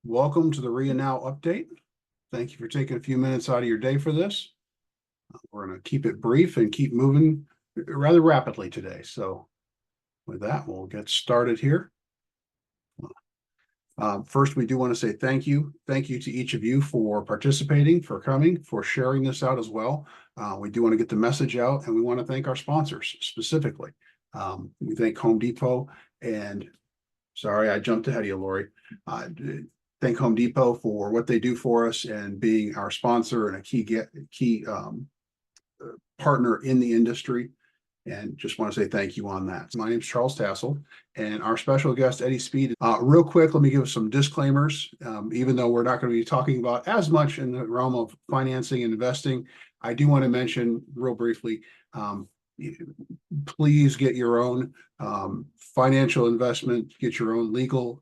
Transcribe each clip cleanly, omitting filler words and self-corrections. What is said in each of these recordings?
Welcome to the REIA Now update. Thank you for taking a few minutes out of your day for this. We're going to keep it brief and keep moving rather rapidly today. So with that, we'll get started here. First, we do want to say thank you. Thank you to each of you for participating, for coming, for sharing this out as well. We do want to get the message out, and we want to thank our sponsors specifically. We thank Home Depot and sorry, I jumped ahead of you, Lori. Thank Home Depot for what they do for us and being our sponsor and a key partner in the industry. And just want to say thank you on that. My name is Charles Tassell, and our special guest, Eddie Speed. Real quick, let me give some disclaimers. Even though we're not going to be talking about as much in the realm of financing and investing, I do want to mention real briefly, please get your own financial investment, get your own legal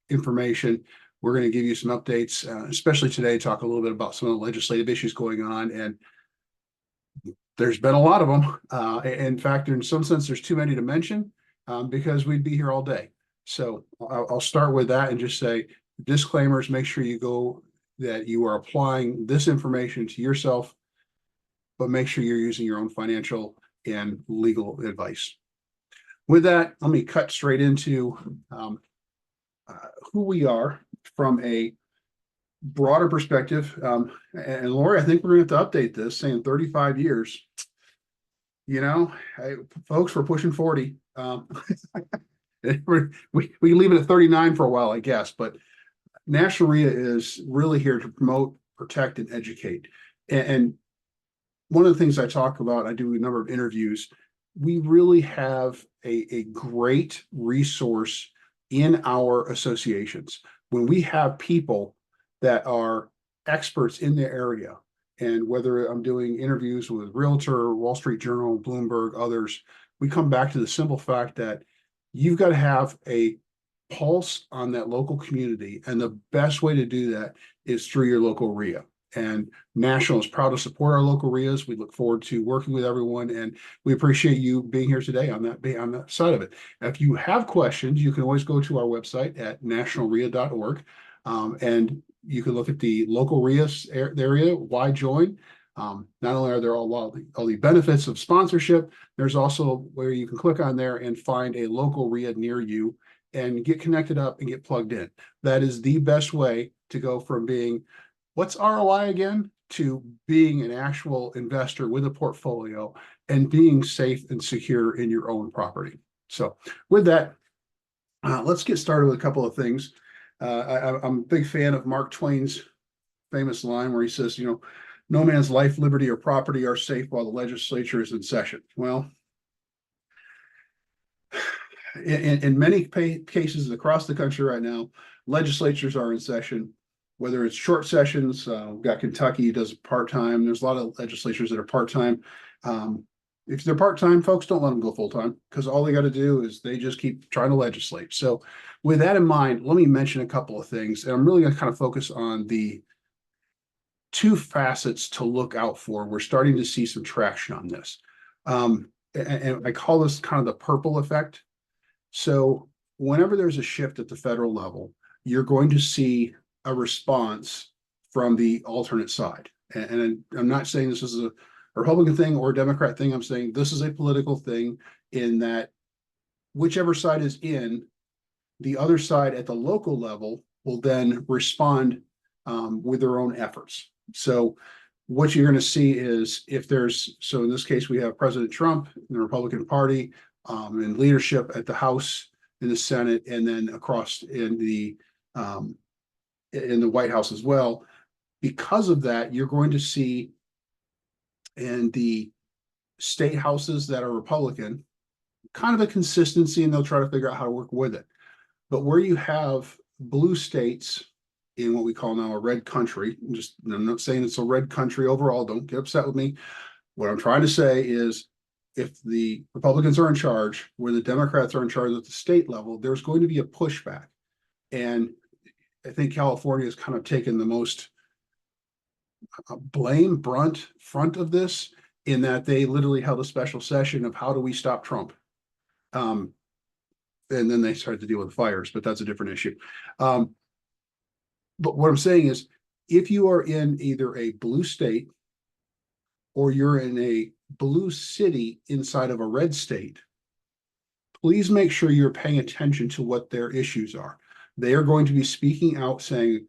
information. We're going to give you some updates, especially today, talk a little bit about some of the legislative issues going on. And there's been a lot of them. In fact, in some sense, there's too many to mention because we'd be here all day. So I'll start with that and just say disclaimers, make sure that you are applying this information to yourself, but make sure you're using your own financial and legal advice. With that, let me cut straight into who we are from a broader perspective. And Lori, I think we're going to have to update this, saying 35 years. Folks, we're pushing 40. We leave it at 39 for a while, I guess. But National REIA is really here to promote, protect, and educate. And one of the things I talk about, I do a number of interviews. We really have a great resource in our associations. When we have people that are experts in the area, and whether I'm doing interviews with Realtor, Wall Street Journal, Bloomberg, others, we come back to the simple fact that you've got to have a pulse on that local community. And the best way to do that is through your local REIA. And National is proud to support our local REIAs. We look forward to working with everyone, and we appreciate you being here today on that side of it. If you have questions, you can always go to our website at nationalrea.org, and you can look at the local REIA area. Why join? Not only are there all the benefits of sponsorship, there's also where you can click on there and find a local REIA near you and get connected up and get plugged in. That is the best way to go from being what's ROI again to being an actual investor with a portfolio and being safe and secure in your own property. So with that, let's get started with a couple of things. I'm a big fan of Mark Twain's famous line where he says, no man's life, liberty, or property are safe while the legislature is in session. Well, in many cases across the country right now, legislatures are in session. Whether it's short sessions, we've got Kentucky does part-time. There's a lot of legislatures that are part-time. If they're part-time, folks, don't let them go full-time because all they got to do is they just keep trying to legislate. So with that in mind, let me mention a couple of things. And I'm really going to kind of focus on the two facets to look out for. We're starting to see some traction on this. And I call this kind of the purple effect. So whenever there's a shift at the federal level, you're going to see a response from the alternate side. And I'm not saying this is a Republican thing or a Democrat thing. I'm saying this is a political thing in that whichever side is in, the other side at the local level will then respond with their own efforts. So what you're going to see is so in this case, we have President Trump and the Republican Party and leadership at the House, in the Senate, and then across in the White House as well. Because of that, you're going to see in the state houses that are Republican, kind of a consistency, and they'll try to figure out how to work with it. But where you have blue states in what we call now a red country, I'm not saying it's a red country overall, don't get upset with me. What I'm trying to say is if the Republicans are in charge, where the Democrats are in charge at the state level, there's going to be a pushback. And I think California has kind of taken the most front of this in that they literally held a special session of how do we stop Trump? And then they started to deal with fires, but that's a different issue. But what I'm saying is, if you are in either a blue state or you're in a blue city inside of a red state, please make sure you're paying attention to what their issues are. They are going to be speaking out saying,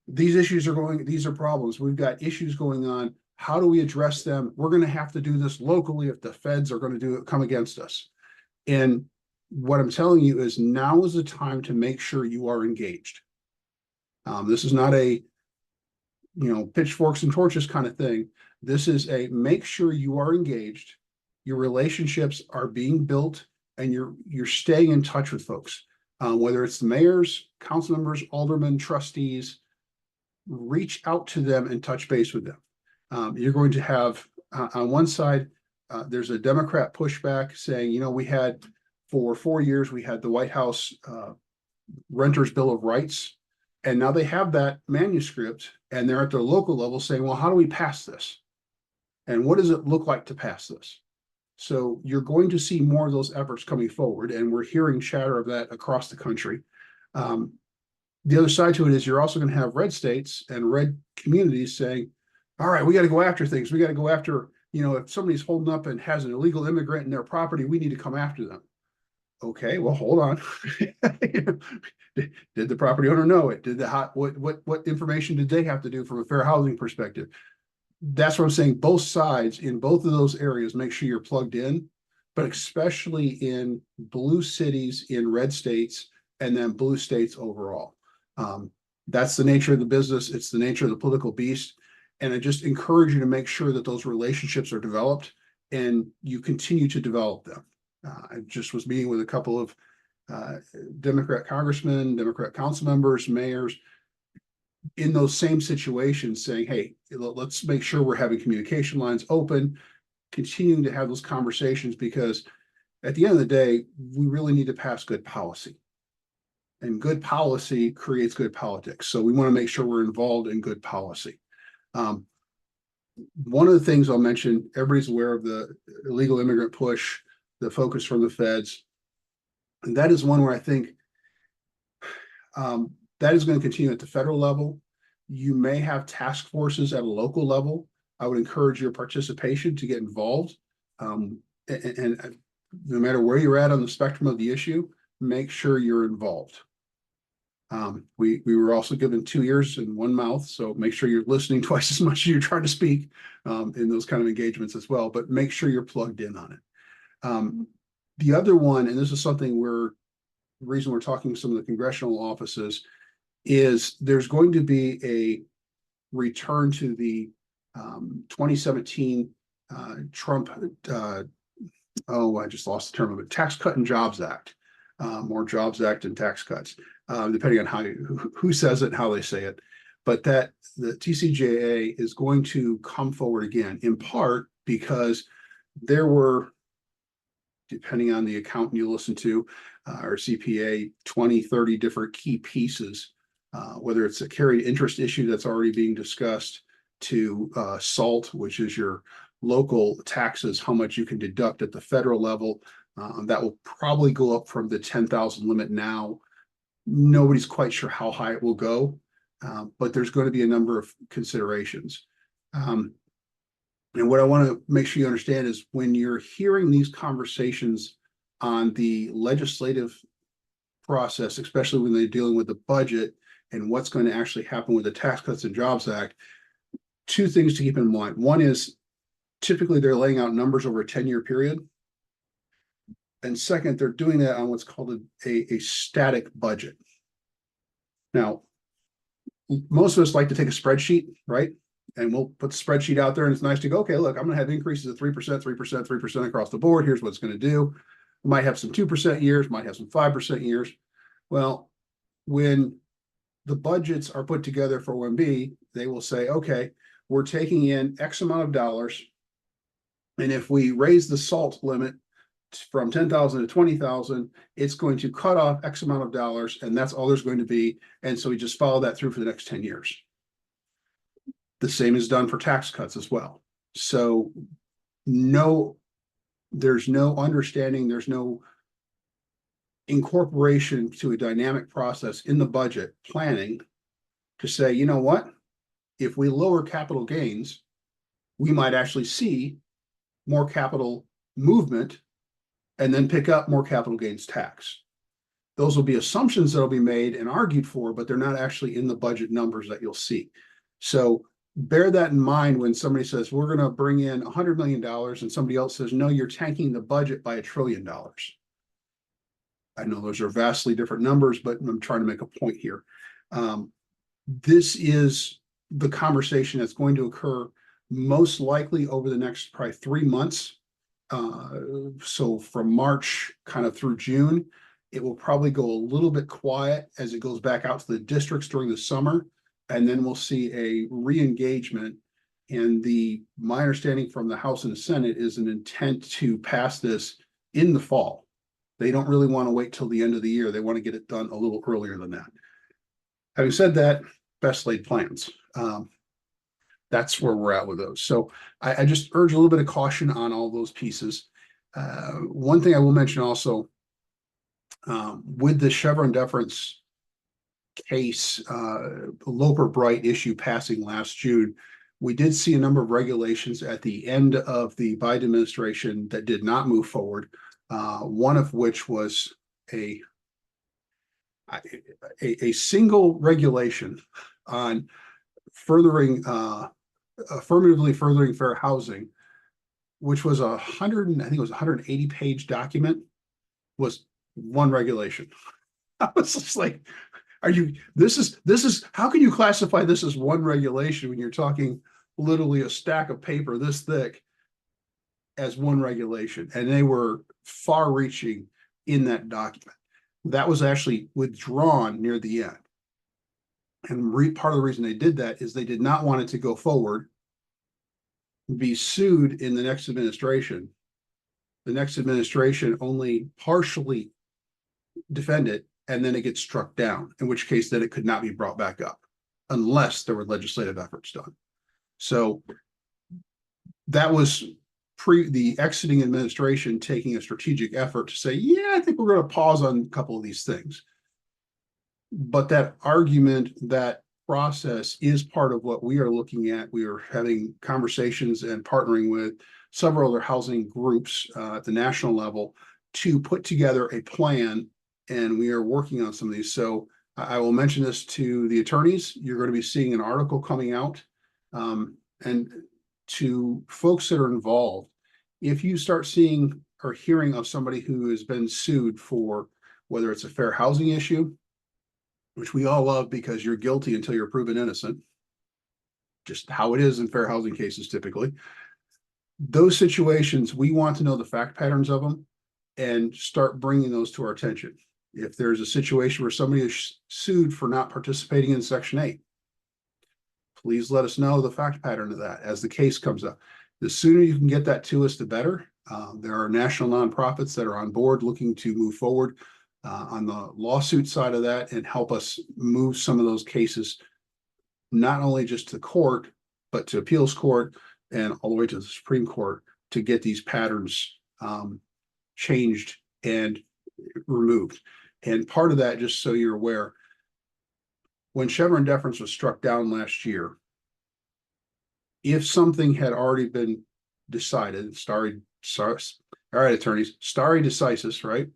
these issues are going, these are problems. We've got issues going on. How do we address them? We're going to have to do this locally if the feds are going to come against us. And what I'm telling you is, now is the time to make sure you are engaged. This is not a, pitchforks and torches kind of thing. This is a make sure you are engaged, your relationships are being built, and you're staying in touch with folks. Whether it's the mayors, council members, aldermen, trustees, reach out to them and touch base with them. You're going to have on one side, there's a Democrat pushback saying, we had for 4 years, we had the White House Renters Bill of Rights. And now they have that manuscript and they're at their local level saying, well, how do we pass this? And what does it look like to pass this? So you're going to see more of those efforts coming forward. And we're hearing chatter of that across the country. The other side to it is, you're also going to have red states and red communities saying, all right, we got to go after things. We got to go after, if somebody's holding up and has an illegal immigrant in their property, we need to come after them. Okay, well, hold on. Did the property owner know it? Did what information did they have to do from a fair housing perspective? That's what I'm saying. Both sides in both of those areas, make sure you're plugged in, but especially in blue cities, in red states, and then blue states overall. That's the nature of the business. It's the nature of the political beast. And I just encourage you to make sure that those relationships are developed and you continue to develop them. I just was meeting with a couple of Democrat congressmen, Democrat council members, mayors in those same situations saying, hey, let's make sure we're having communication lines open, continuing to have those conversations, because at the end of the day, we really need to pass good policy. And good policy creates good politics. So we want to make sure we're involved in good policy. One of the things I'll mention, everybody's aware of the illegal immigrant push, the focus from the feds. And that is one where I think that is going to continue at the federal level. You may have task forces at a local level. I would encourage your participation to get involved. And no matter where you're at on the spectrum of the issue, make sure you're involved. We were also given 2 ears and 1 mouth, so make sure you're listening twice as much as you're trying to speak in those kind of engagements as well, but make sure you're plugged in on it. The other one, and this is something the reason we're talking to some of the congressional offices, is there's going to be a return to the 2017 Trump, I just lost the term of it, Tax Cut and Jobs Act, or Jobs Act and tax cuts, depending on who says it and how they say it. But that the TCJA is going to come forward again, in part because there were, depending on the accountant you listen to, or CPA, 20, 30 different key pieces, whether it's a carried interest issue that's already being discussed, to SALT, which is your local taxes, how much you can deduct at the federal level. That will probably go up from the 10,000 limit now. Nobody's quite sure how high it will go, but there's going to be a number of considerations. And what I want to make sure you understand is, when you're hearing these conversations on the legislative process, especially when they're dealing with the budget and what's going to actually happen with the Tax Cuts and Jobs Act, 2 things to keep in mind. One is, typically they're laying out numbers over a 10-year period. And second, they're doing that on what's called a static budget. Now, most of us like to take a spreadsheet, right? And we'll put the spreadsheet out there, and it's nice to go, okay, look, I'm going to have increases of 3%, 3%, 3% across the board. Here's what it's going to do. We might have some 2% years, might have some 5% years. Well, when the budgets are put together for OMB, they will say, okay, we're taking in X amount of dollars. And if we raise the SALT limit from 10,000 to 20,000, it's going to cut off X amount of dollars, and that's all there's going to be. And so we just follow that through for the next 10 years. The same is done for tax cuts as well. So there's no understanding, there's no incorporation to a dynamic process in the budget planning to say, you know what? If we lower capital gains, we might actually see more capital movement and then pick up more capital gains tax. Those will be assumptions that will be made and argued for, but they're not actually in the budget numbers that you'll see. So bear that in mind when somebody says, we're going to bring in $100 million and somebody else says, no, you're tanking the budget by $1 trillion. I know those are vastly different numbers, but I'm trying to make a point here. This is the conversation that's going to occur most likely over the next probably 3 months. So from March kind of through June, it will probably go a little bit quiet as it goes back out to the districts during the summer. And then we'll see a re-engagement. And my understanding from the House and the Senate is an intent to pass this in the fall. They don't really want to wait till the end of the year. They want to get it done a little earlier than that. Having said that, best laid plans. That's where we're at with those. So I just urge a little bit of caution on all those pieces. One thing I will mention also, with the Chevron deference case, Loper Bright issue passing last June, we did see a number of regulations at the end of the Biden administration that did not move forward. One of which was a single regulation on affirmatively furthering fair housing, which was I think it was 180-page document, was one regulation. I was just like, this is, how can you classify this as one regulation when you're talking literally a stack of paper this thick as one regulation? And they were far reaching in that document. That was actually withdrawn near the end. And part of the reason they did that is they did not want it to go forward, be sued in the next administration. The next administration only partially defend it, and then it gets struck down, in which case then it could not be brought back up unless there were legislative efforts done. So that was the exiting administration taking a strategic effort to say, yeah, I think we're going to pause on a couple of these things. But that argument, that process is part of what we are looking at. We are having conversations and partnering with several other housing groups at the national level to put together a plan, and we are working on some of these. So I will mention this to the attorneys. You're going to be seeing an article coming out, and to folks that are involved, if you start seeing or hearing of somebody who has been sued for whether it's a fair housing issue, which we all love because you're guilty until you're proven innocent, just how it is in fair housing cases typically. Those situations, we want to know the fact patterns of them and start bringing those to our attention. If there's a situation where somebody is sued for not participating in Section 8, please let us know the fact pattern of that as the case comes up. The sooner you can get that to us, the better. There are national nonprofits that are on board looking to move forward on the lawsuit side of that and help us move some of those cases, not only just to court, but to appeals court and all the way to the Supreme Court to get these patterns changed and removed. And part of that, just so you're aware, when Chevron deference was struck down last year, if something had already been decided, stare decisis, right?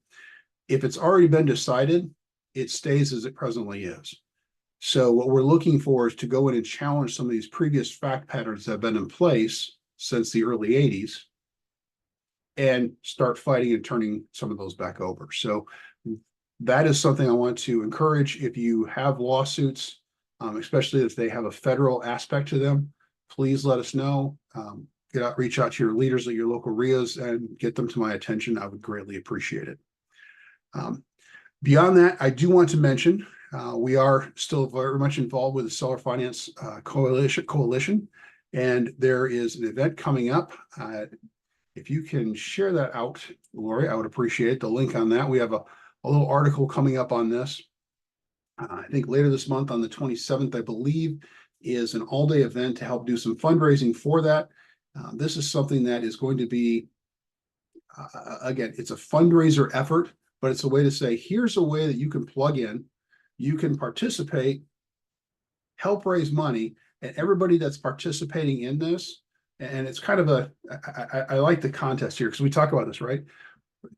If it's already been decided, it stays as it presently is. So what we're looking for is to go in and challenge some of these previous fact patterns that have been in place since the early 80s and start fighting and turning some of those back over. So that is something I want to encourage. If you have lawsuits, especially if they have a federal aspect to them, please let us know. Reach out to your leaders at your local REIAs and get them to my attention. I would greatly appreciate it. Beyond that, I do want to mention we are still very much involved with the Seller Finance Coalition, and there is an event coming up. If you can share that out, Lori, I would appreciate it. The link on that. We have a little article coming up on this. I think later this month on the 27th, I believe, is an all-day event to help do some fundraising for that. This is something that is going to be, again, it's a fundraiser effort, but it's a way to say, here's a way that you can plug in, you can participate, help raise money, and everybody that's participating in this, and it's kind of I like the contest here because we talk about this, right?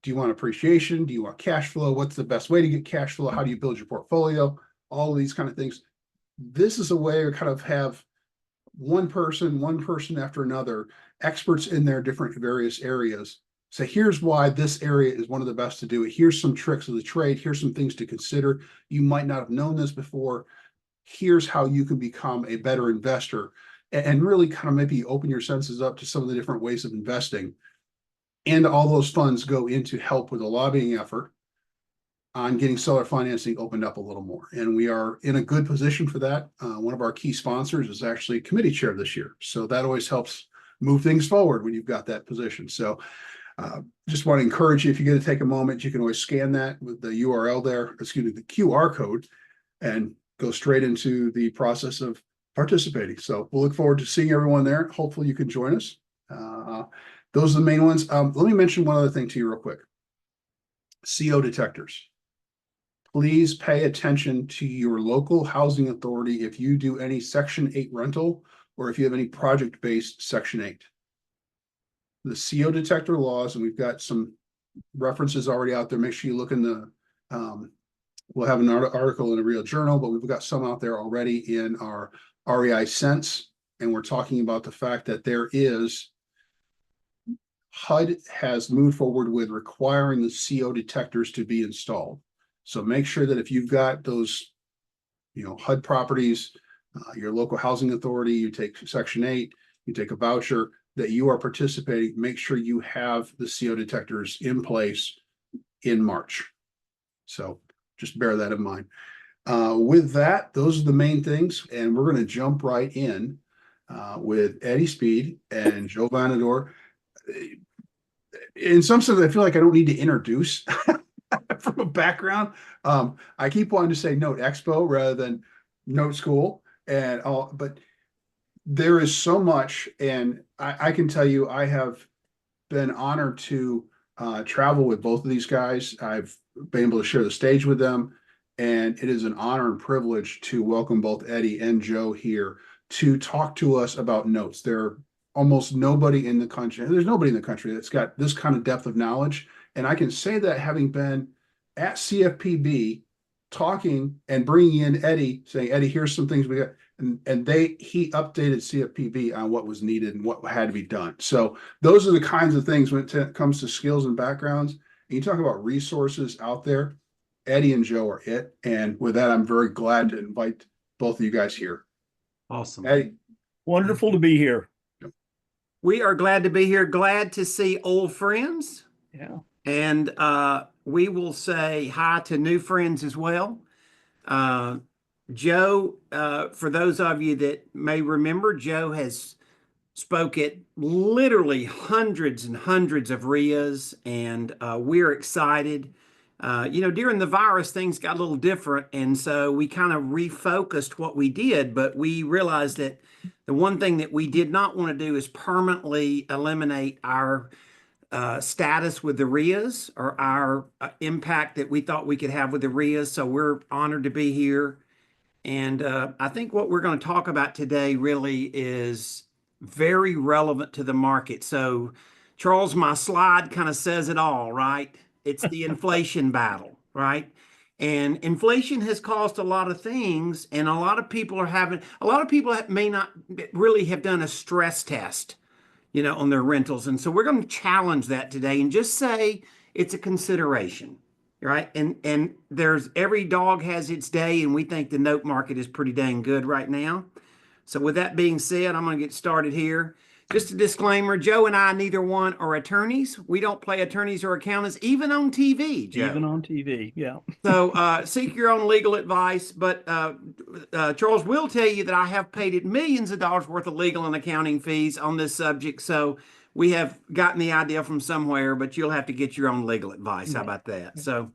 Do you want appreciation? Do you want cash flow? What's the best way to get cash flow? How do you build your portfolio? All of these kind of things. This is a way to kind of have one person after another, experts in their different various areas. So here's why this area is one of the best to do it. Here's some tricks of the trade. Here's some things to consider. You might not have known this before. Here's how you can become a better investor, and really kind of maybe open your senses up to some of the different ways of investing. And all those funds go into help with a lobbying effort on getting seller financing opened up a little more. And we are in a good position for that. One of our key sponsors is actually committee chair this year. So that always helps move things forward when you've got that position. So just want to encourage you, if you get to take a moment, you can always scan that with the URL there, excuse me, the QR code, and go straight into the process of participating. So we'll look forward to seeing everyone there. Hopefully you can join us. Those are the main ones. Let me mention one other thing to you real quick. CO detectors. Please pay attention to your local housing authority if you do any Section 8 rental, or if you have any project-based Section 8. The CO detector laws, and we've got some references already out there. Make sure you look in the, we'll have an article in a REIA journal, but we've got some out there already in our REI Sense. And we're talking about the fact that there is, HUD has moved forward with requiring the CO detectors to be installed. So make sure that if you've got those, HUD properties, your local housing authority, you take Section 8, you take a voucher, that you are participating, make sure you have the CO detectors in place in March. So just bear that in mind. With that, those are the main things, and we're going to jump right in with Eddie Speed and Joe Varnadore. In some sense, I feel like I don't need to introduce from a background. I keep wanting to say Note Expo rather than Note School, and all, but there is so much, and I can tell you, I have been honored to travel with both of these guys. I've been able to share the stage with them, and it is an honor and privilege to welcome both Eddie and Joe here to talk to us about notes. There are almost nobody in the country. There's nobody in the country that's got this kind of depth of knowledge, and I can say that having been at CFPB talking and bringing in Eddie, saying, Eddie, here's some things we got. And he updated CFPB on what was needed and what had to be done. So those are the kinds of things when it comes to skills and backgrounds. And you talk about resources out there, Eddie and Joe are it. And with that, I'm very glad to invite both of you guys here. Awesome. Eddie. Wonderful to be here. We are glad to be here. Glad to see old friends. Yeah. And we will say hi to new friends as well. Joe, for those of you that may remember, Joe has spoke at literally hundreds and hundreds of REIAs, and we're excited. During the virus, things got a little different, and so we kind of refocused what we did, but we realized that the one thing that we did not want to do is permanently eliminate our status with the REIAs, or our impact that we thought we could have with the REIAs. So we're honored to be here. And I think what we're going to talk about today really is very relevant to the market. So, Charles, my slide kind of says it all, right? It's the inflation battle, right? And inflation has caused a lot of things, and a lot of people may not really have done a stress test, on their rentals. And so we're going to challenge that today and just say it's a consideration. Right. And there's every dog has its day, and we think the note market is pretty dang good right now. So with that being said, I'm going to get started here. Just a disclaimer, Joe and I, neither one are attorneys. We don't play attorneys or accountants, even on TV, Joe. Even on TV, yeah. So seek your own legal advice. But Charles will tell you that I have paid it millions of dollars worth of legal and accounting fees on this subject. So we have gotten the idea from somewhere, but you'll have to get your own legal advice. How about that? So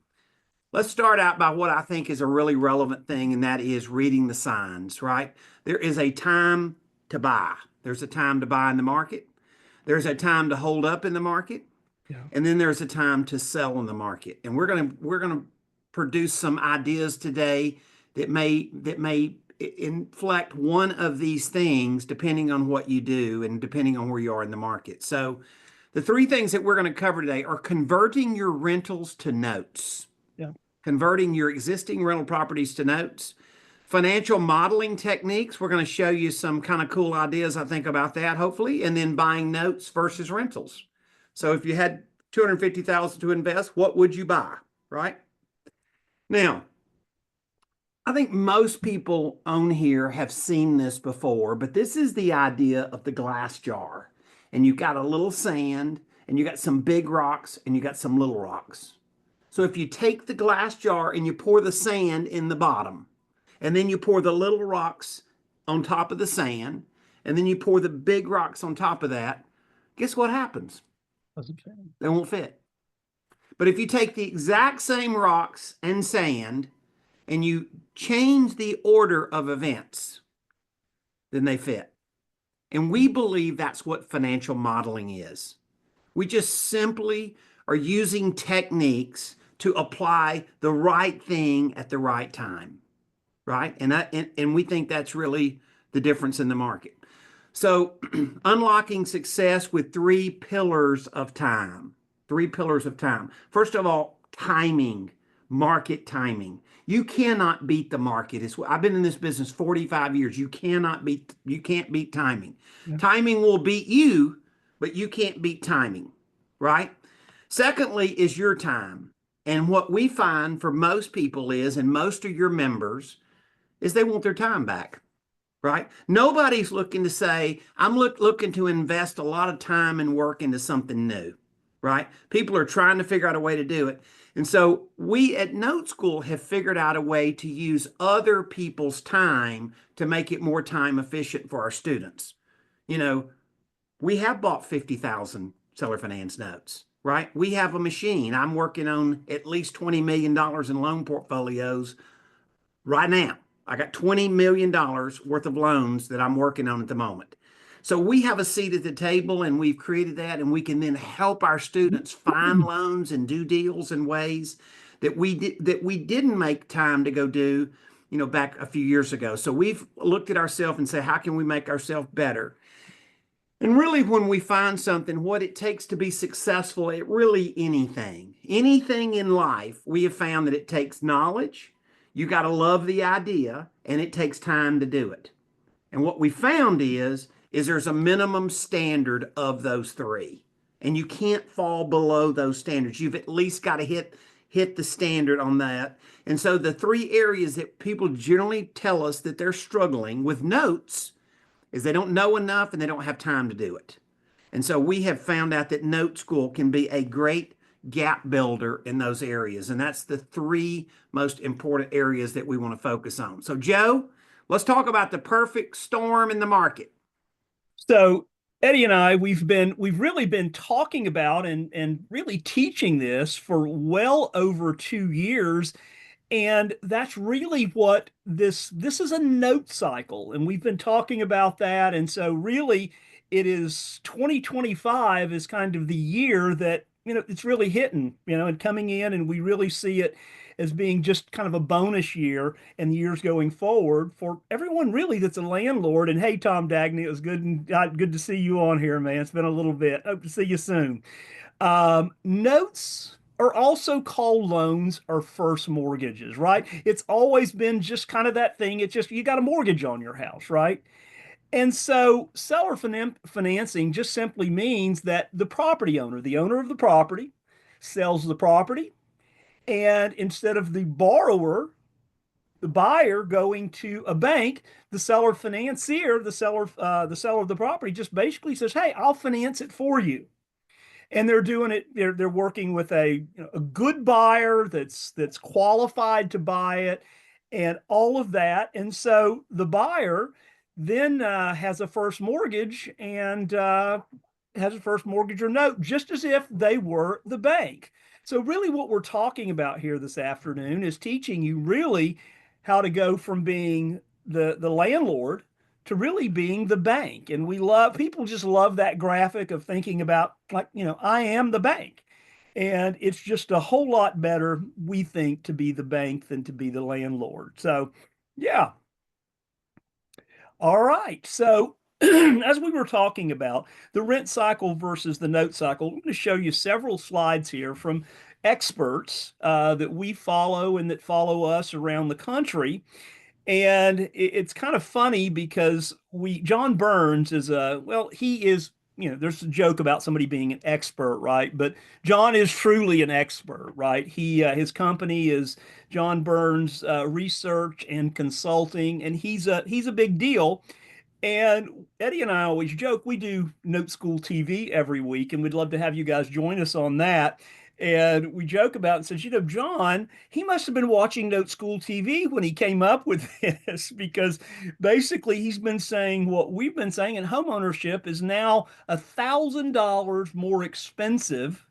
let's start out by what I think is a really relevant thing, and that is reading the signs, right? There is a time to buy. There's a time to buy in the market. There's a time to hold up in the market. Yeah. And then there's a time to sell in the market. And we're going to produce some ideas today that may inflect one of these things depending on what you do and depending on where you are in the market. So the three things that we're going to cover today are converting your rentals to notes, Yeah. converting your existing rental properties to notes, financial modeling techniques. We're going to show you some kind of cool ideas, I think, about that, hopefully, and then buying notes versus rentals. So if you had $250,000 to invest, what would you buy, right? Now, I think most people on here have seen this before, but this is the idea of the glass jar. And you've got a little sand, and you got some big rocks, and you got some little rocks. So if you take the glass jar and you pour the sand in the bottom, and then you pour the little rocks on top of the sand, and then you pour the big rocks on top of that, guess what happens? Doesn't fit. They won't fit. But if you take the exact same rocks and sand and you change the order of events, then they fit. And we believe that's what financial modeling is. We just simply are using techniques to apply the right thing at the right time, right? And we think that's really the difference in the market. So unlocking success with three pillars of time. Three pillars of time. First of all, timing, market timing. You cannot beat the market. I've been in this business 45 years. You can't beat timing. Yeah. Timing will beat you, but you can't beat timing, right? Secondly is your time. And what we find for most people is, and most of your members, is they want their time back, right? Nobody's looking to say, I'm looking to invest a lot of time and work into something new, right? People are trying to figure out a way to do it. And so we at NoteSchool have figured out a way to use other people's time to make it more time efficient for our students. You know, we have bought 50,000 seller finance notes, right? We have a machine. I'm working on at least $20 million in loan portfolios right now. I got $20 million worth of loans that I'm working on at the moment. So we have a seat at the table, and we've created that, and we can then help our students find loans and do deals in ways that we didn't make time to go do, back a few years ago. So we've looked at ourselves and said, how can we make ourselves better? And really, when we find something, what it takes to be successful at really anything in life, we have found that it takes knowledge. You got to love the idea, and it takes time to do it. And what we found is there's a minimum standard of those three, and you can't fall below those standards. You've at least got to hit the standard on that. And so the three areas that people generally tell us that they're struggling with notes is they don't know enough and they don't have time to do it. And so we have found out that NoteSchool can be a great gap builder in those areas. And that's the three most important areas that we want to focus on. So Joe, let's talk about the perfect storm in the market. So Eddie and I, we've really been talking about and really teaching this for well over 2 years. And that's really what this is a note cycle. And we've been talking about that. And so really it is 2025 is kind of the year that, it's really hitting, and coming in, and we really see it as being just kind of a bonus year and years going forward for everyone really that's a landlord. And hey, Tom Dagney, it was good to see you on here, man. It's been a little bit. Hope to see you soon. Notes are also called loans or first mortgages, right? It's always been just kind of that thing. It's just you got a mortgage on your house, right? And so seller financing just simply means that the property owner, the owner of the property, sells the property, and instead of the borrower, the buyer going to a bank, the seller financier, the seller of the property just basically says, "Hey, I'll finance it for you." And they're doing it. They're working with a good buyer that's qualified to buy it, and all of that. And so the buyer then has a first mortgage and has a first mortgage or note, just as if they were the bank. So really, what we're talking about here this afternoon is teaching you really how to go from being the landlord to really being the bank. And people just love that graphic of thinking about, like, I am the bank. And it's just a whole lot better, we think, to be the bank than to be the landlord. So, yeah. All right. So, as we were talking about the rent cycle versus the note cycle, I'm going to show you several slides here from experts that we follow and that follow us around the country. And it's kind of funny because John Burns is he is, there's a joke about somebody being an expert, right? But John is truly an expert, right? His company is John Burns Research and Consulting, and he's a big deal. And Eddie and I always joke, we do Note School TV every week, and we'd love to have you guys join us on that. And we joke about it and says, John, he must have been watching Note School TV when he came up with this, because basically he's been saying what we've been saying, and homeownership is now $1,000 more expensive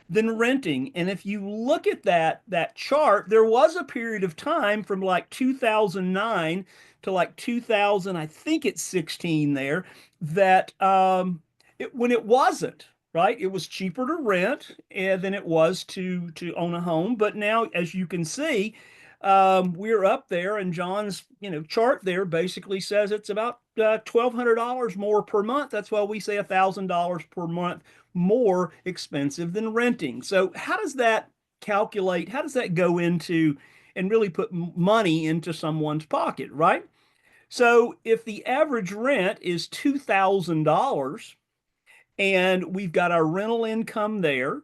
than renting. And if you look at that chart, there was a period of time from like 2009 to like 2000, I think it's 16 there, that when it wasn't, right? It was cheaper to rent than it was to own a home. But now, as you can see, we're up there, and John's chart there basically says it's about $1,200 more per month. That's why we say $1,000 per month more expensive than renting. So how does that calculate? How does that go into and really put money into someone's pocket, right? So if the average rent is $2,000 and we've got our rental income there,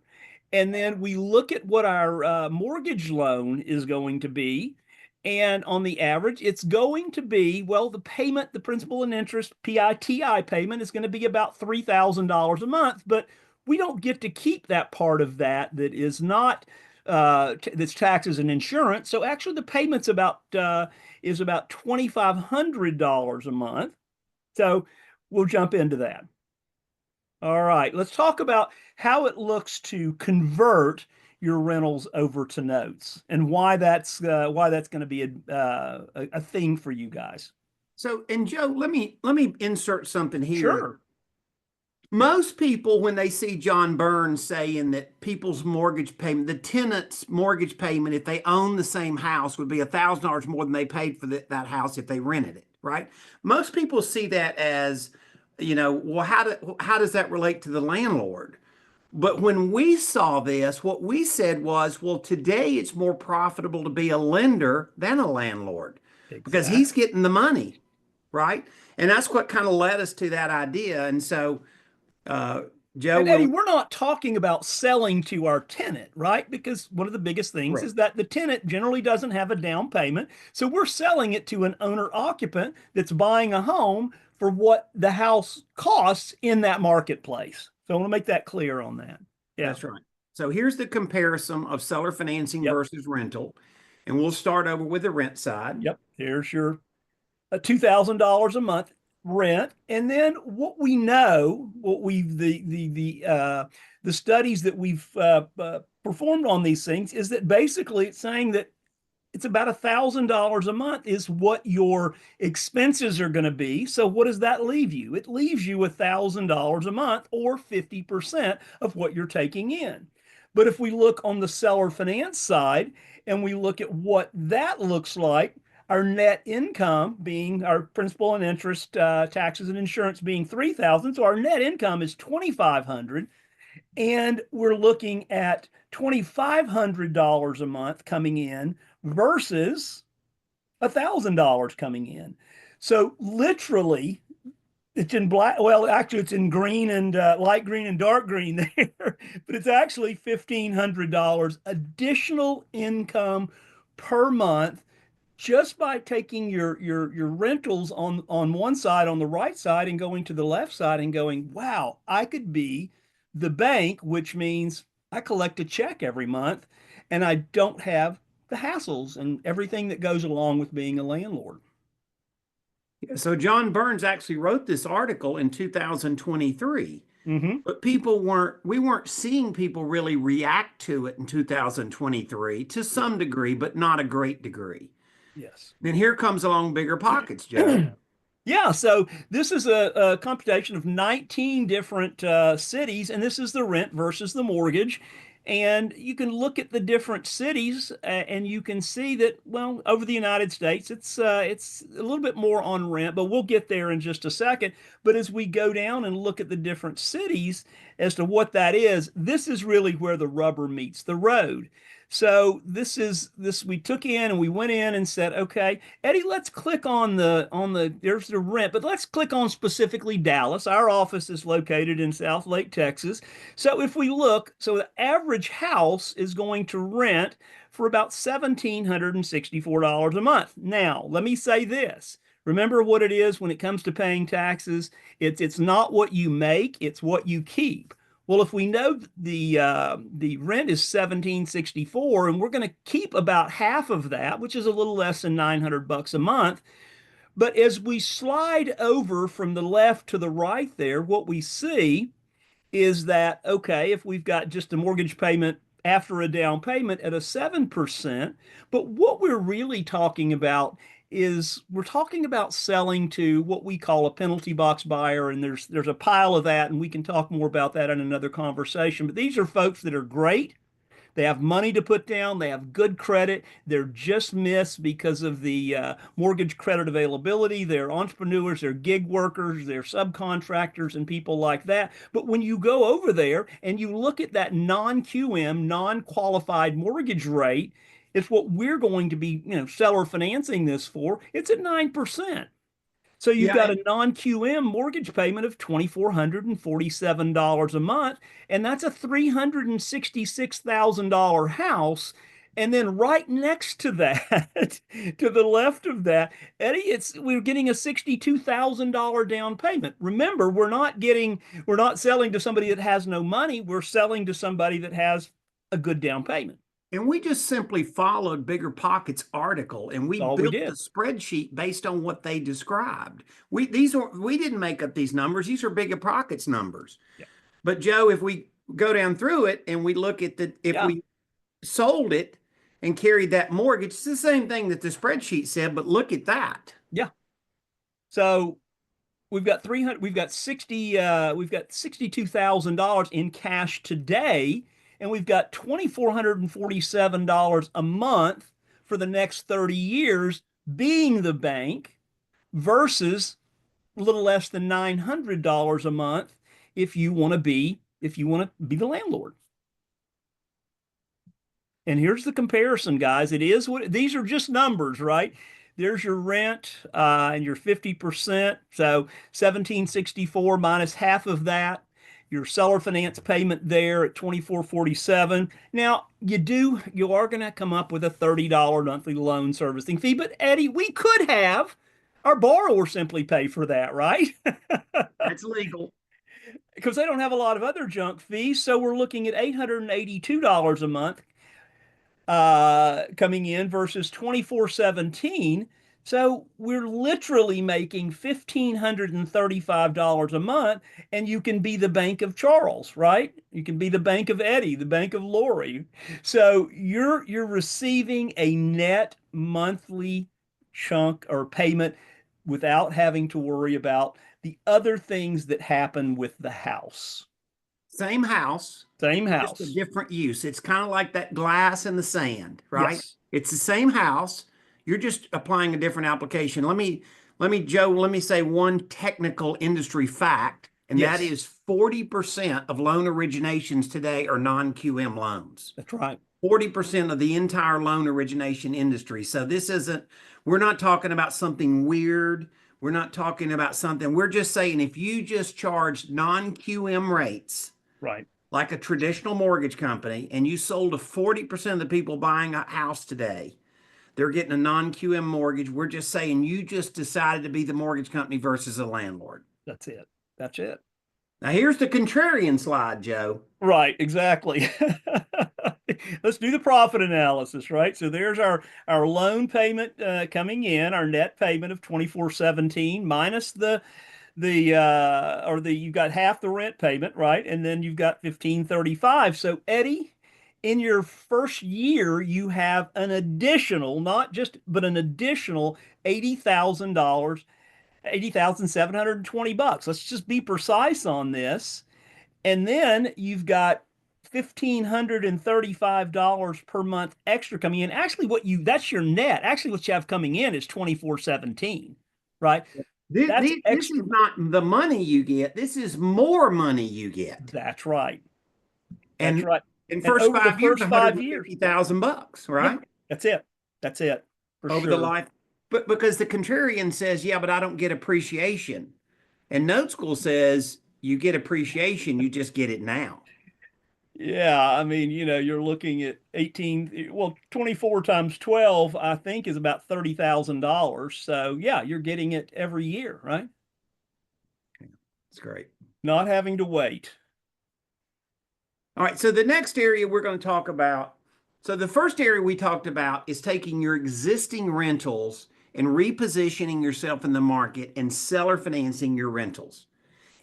and then we look at what our mortgage loan is going to be. And on the average, it's going to be, well, the payment, the principal and interest, PITI payment is going to be about $3,000 a month, but we don't get to keep that part of that is not that's taxes and insurance. So actually the payment's about is about $2,500 a month. So we'll jump into that. All right, let's talk about how it looks to convert your rentals over to notes, and why that's going to be a thing for you guys. So, and Joe, let me insert something here. Sure. Most people, when they see John Burns saying that people's mortgage payment, the tenant's mortgage payment, if they own the same house, would be $1,000 more than they paid for that house if they rented it, right? Most people see that as, well, how does that relate to the landlord? But when we saw this, what we said was, well, today it's more profitable to be a lender than a landlord because he's getting the money, right? And that's what kind of led us to that idea. And so, Joe, and Eddie, we're not talking about selling to our tenant, right? Because one of the biggest things is that the tenant generally doesn't have a down payment. So we're selling it to an owner occupant that's buying a home for what the house costs in that marketplace. So I want to make that clear on that. Yeah, that's right. So here's the comparison of seller financing versus rental. And we'll start over with the rent side. Yep. Here's your $2,000 a month rent. And then what we know, the studies that we've performed on these things is that basically it's saying that it's about $1,000 a month is what your expenses are going to be. So what does that leave you? It leaves you $1,000 a month, or 50% of what you're taking in. But if we look on the seller finance side and we look at what that looks like, our net income being our principal and interest, taxes and insurance being $3,000. So our net income is $2,500. And we're looking at $2,500 a month coming in versus $1,000 coming in. So literally, it's in black. Well, actually, it's in green and light green and dark green there, but it's actually $1,500 additional income per month just by taking your rentals on one side, on the right side, and going to the left side and going, wow, I could be the bank, which means I collect a check every month and I don't have the hassles and everything that goes along with being a landlord. So John Burns actually wrote this article in 2023, but we weren't seeing people really react to it in 2023 to some degree, but not a great degree. Yes. Then here comes along Bigger Pockets, Joe. Yeah, so this is a computation of 19 different cities, and this is the rent versus the mortgage. And you can look at the different cities and you can see that, well, over the United States, it's a little bit more on rent, but we'll get there in just a second. But as we go down and look at the different cities as to what that is, this is really where the rubber meets the road. So this we took in and we went in and said, okay, Eddie, let's click on the there's the rent, but let's click on specifically Dallas. Our office is located in South Lake, Texas. So if we look, so the average house is going to rent for about $1,764 a month. Now, let me say this. Remember what it is when it comes to paying taxes. It's not what you make, it's what you keep. Well, if we know the rent is 1764 and we're going to keep about half of that, which is a little less than 900 bucks a month, but as we slide over from the left to the right there, what we see is that, okay, if we've got just a mortgage payment after a down payment at a 7%, but what we're really talking about is we're talking about selling to what we call a penalty box buyer, and there's a pile of that, and we can talk more about that in another conversation. But these are folks that are great. They have money to put down. They have good credit. They're just missed because of the mortgage credit availability. They're entrepreneurs, they're gig workers, they're subcontractors, and people like that. But when you go over there and you look at that non-QM, non-qualified mortgage rate, it's what we're going to be, seller financing this for. It's at 9%. So you've got Yeah, a non-QM mortgage payment of $2,447 a month, and that's a $366,000 house. And then right next to that, to the left of that, Eddie, we're getting a $62,000 down payment. Remember, we're not selling to somebody that has no money. We're selling to somebody that has a good down payment. and we just simply followed Bigger Pockets' article and we That's all we built the did. spreadsheet based on what they described. We didn't make up these numbers. These are Bigger Pockets numbers. Yeah. But Joe, if we go down through it and we look at if Yeah. we sold it and carried that mortgage, it's the same thing that the spreadsheet said, but look at that. Yeah. So we've got 300, we've got $62,000 in cash today, and we've got $2,447 a month for the next 30 years being the bank versus a little less than $900 a month if you want to be the landlord. And here's the comparison, guys. It is what these are just numbers, right? There's your rent and your 50%. So 1764 minus half of that. Your seller finance payment there at 2447. Now you are going to come up with a $30 monthly loan servicing fee. But Eddie, we could have our borrower simply pay for that, right? That's legal. Because they don't have a lot of other junk fees. So we're looking at $882 a month coming in versus 2417. So we're literally making $1,535 a month, and you can be the Bank of Charles, right? You can be the Bank of Eddie, the Bank of Lori. So you're receiving a net monthly chunk or payment without having to worry about the other things that happen with the house. Same house, Same just a house. different use. It's kind of like that glass in the sand, right? Yes. It's the same house. You're just applying a different application. Joe, let me say one technical industry fact, and Yes. that is 40% of loan originations today are non-QM loans. That's right. 40% of the entire loan origination industry. So we're not talking about something weird. We're not talking about something, we're just saying if you just charge non-QM rates, Right. like a traditional mortgage company, and you sold to 40% of the people buying a house today, they're getting a non-QM mortgage. We're just saying you just decided to be the mortgage company versus a landlord. That's it. That's it. Now, here's the contrarian slide, Joe. Right, exactly. Let's do the profit analysis, right? So there's our loan payment coming in, our net payment of 2417 minus you got half the rent payment, right? And then you've got 1535. So Eddie, in your first year, you have an additional, not just, but an additional $80,000, 80,720 bucks. Let's just be precise on this. And then you've got $1,535 per month extra coming in. Actually, that's your net. Actually, what you have coming in is 2417, right? That's This extra. is not the money you get. This is more money you get. That's right. That's And right. in And first over the 5 years, first 5 years, $150,000, yeah, right? that's it. That's it for Over the sure. life. But because the contrarian says, yeah, but I don't get appreciation. And Note School says you get appreciation, you just get it now. Yeah, I mean, you're looking at 24 times 12, I think, is about $30,000. So, yeah, you're getting it every year, right? It's great. Not having to wait. All right, so the next area we're going to talk about. So the first area we talked about is taking your existing rentals and repositioning yourself in the market and seller financing your rentals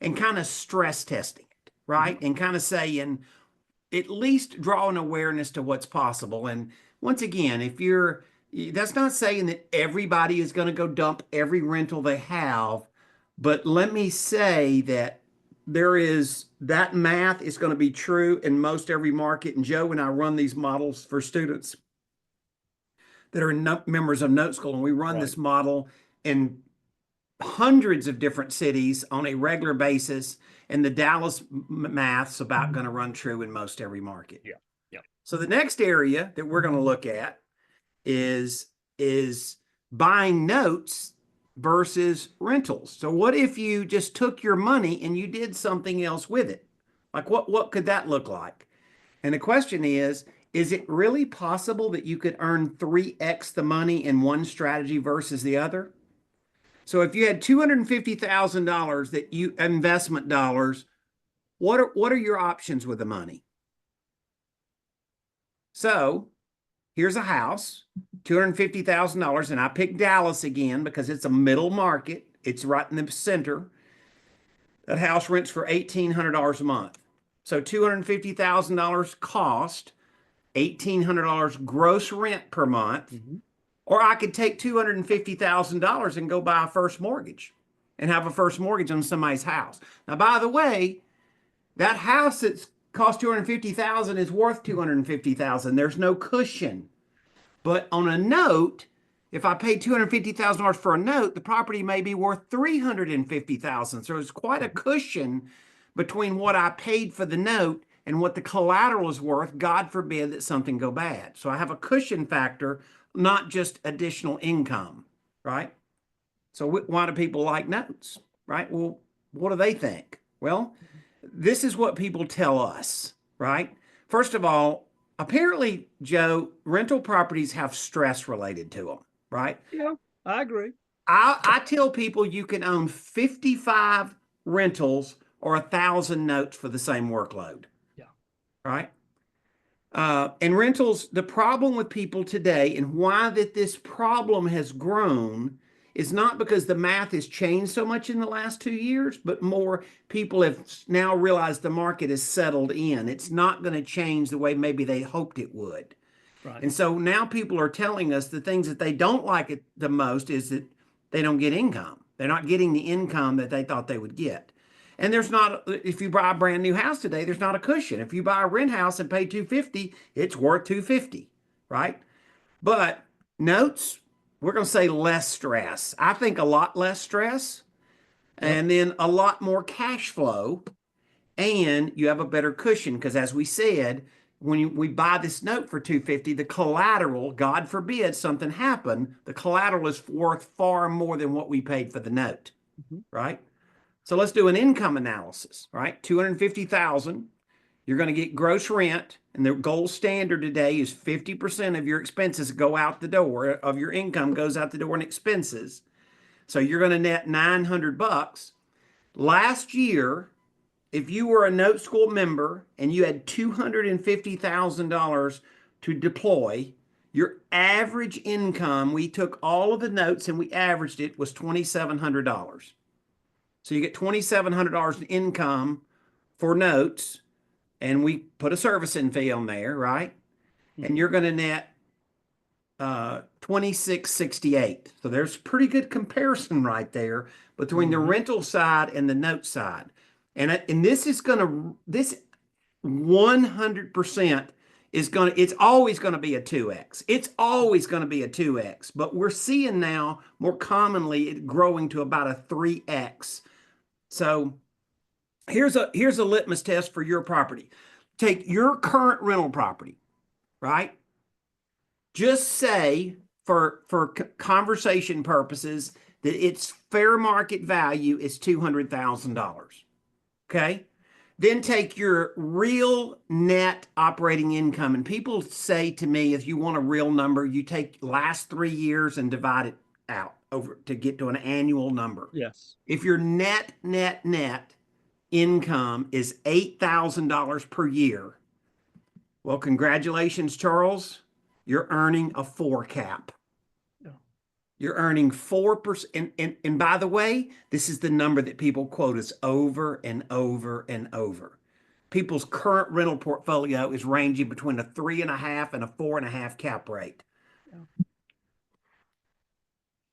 and kind of stress testing it, right? And kind of saying, at least draw an awareness to what's possible. And once again, that's not saying that everybody is going to go dump every rental they have, but let me say that that math is going to be true in most every market. And Joe and I run these models for students that are members of Note School, and we run this model in hundreds of different cities on a regular basis, and the Dallas math's about going to run true in most every market. Yeah. Yeah. So the next area that we're going to look at is buying notes versus rentals. So what if you just took your money and you did something else with it? Like what could that look like? And the question is it really possible that you could earn 3x the money in one strategy versus the other? So if you had $250,000 that you investment dollars, what are your options with the money? So here's a house, $250,000, and I picked Dallas again because it's a middle market. It's right in the center. That house rents for $1,800 a month. So $250,000 cost, $1,800 gross rent per month. Or I could take $250,000 and go buy a first mortgage and have a first mortgage on somebody's house. Now, by the way, that house that's cost $250,000 is worth $250,000. There's no cushion. But on a note, if I pay $250,000 for a note, the property may be worth $350,000. So there's quite a cushion between what I paid for the note and what the collateral is worth. God forbid that something go bad. So I have a cushion factor, not just additional income, right? So why do people like notes, right? Well, what do they think? Well, this is what people tell us, right? First of all, apparently, Joe, rental properties have stress related to them, right? Yeah, I agree. I tell people you can own 55 rentals or 1,000 notes for the same workload. Yeah. Right? And rentals, the problem with people today and why that this problem has grown is not because the math has changed so much in the last 2 years, but more people have now realized the market has settled in. It's not going to change the way maybe they hoped it would. Right. And so now people are telling us the things that they don't like it the most is that they don't get income. They're not getting the income that they thought they would get. And there's not, if you buy a brand new house today, there's not a cushion. If you buy a rent house and pay $250, it's worth $250, right? But notes, we're going to say less stress. I think a lot less stress, and then a lot more cash flow, and you have a better cushion because, as we said, when we buy this note for $250, the collateral, God forbid something happen, the collateral is worth far more than what we paid for the note, right? So let's do an income analysis, right? $250,000. You're going to get gross rent, and the gold standard today is 50% of your expenses go out the door, of your income goes out the door in expenses. So you're going to net $900. Last year, if you were a Note School member and you had $250,000 to deploy, your average income, we took all of the notes and we averaged it, was $2,700. So you get $2,700 in income for notes, and we put a servicing fee on there, right? And you're going to net $2,668. So there's pretty good comparison right there between the rental side and the note side. And this is going to 100% it's always going to be a 2x. It's always going to be a 2x, but we're seeing now more commonly it growing to about a 3x. So here's a litmus test for your property. Take your current rental property, right? Just say for conversation purposes that its fair market value is $200,000. Okay? Then take your real net operating income. And people say to me, if you want a real number, you take last 3 years and divide it out over to get to an annual number. Yes. If your net income is $8,000 per year, well, congratulations, Charles. You're earning a 4 cap. Yeah. You're earning 4%. And by the way, this is the number that people quote us over and over and over. People's current rental portfolio is ranging between a 3.5 and a 4.5 cap rate. Yeah.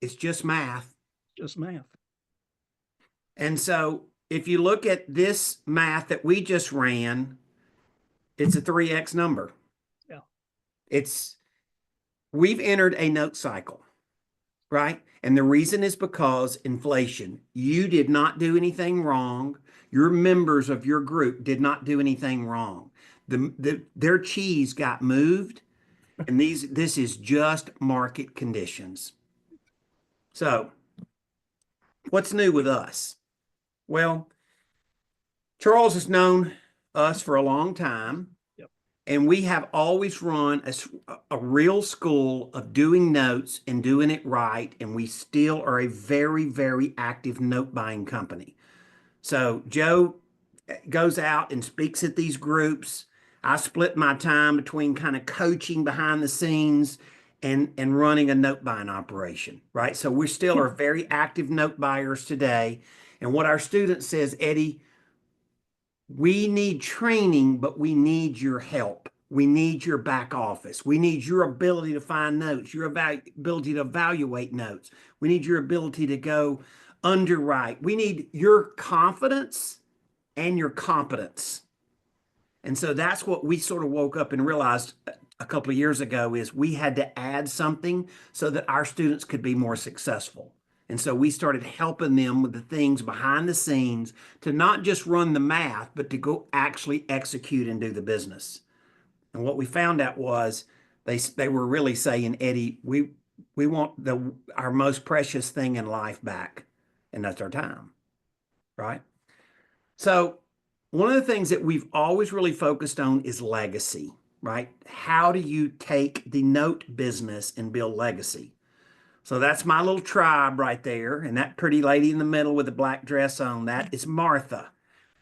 It's just math. Just math. And so if you look at this math that we just ran, it's a 3x number. Yeah. We've entered a note cycle, right? And the reason is because inflation. You did not do anything wrong. Your members of your group did not do anything wrong. Their cheese got moved, and this is just market conditions. So, what's new with us? Well, Charles has known us for a long time. Yep. And we have always run a real school of doing notes and doing it right. And we still are a very, very active note buying company. So Joe goes out and speaks at these groups. I split my time between kind of coaching behind the scenes and running a note buying operation, right? So we still are very active note buyers today. And what our student says, Eddie, we need training, but we need your help. We need your back office. We need your ability to find notes, your ability to evaluate notes. We need your ability to go underwrite. We need your confidence and your competence. And so that's what we sort of woke up and realized a couple of years ago is we had to add something so that our students could be more successful. And so we started helping them with the things behind the scenes to not just run the math, but to go actually execute and do the business. And what we found out was they were really saying, Eddie, we want our most precious thing in life back, and that's our time, right? So one of the things that we've always really focused on is legacy, right? How do you take the note business and build legacy? So that's my little tribe right there. And that pretty lady in the middle with the black dress on, that is Martha.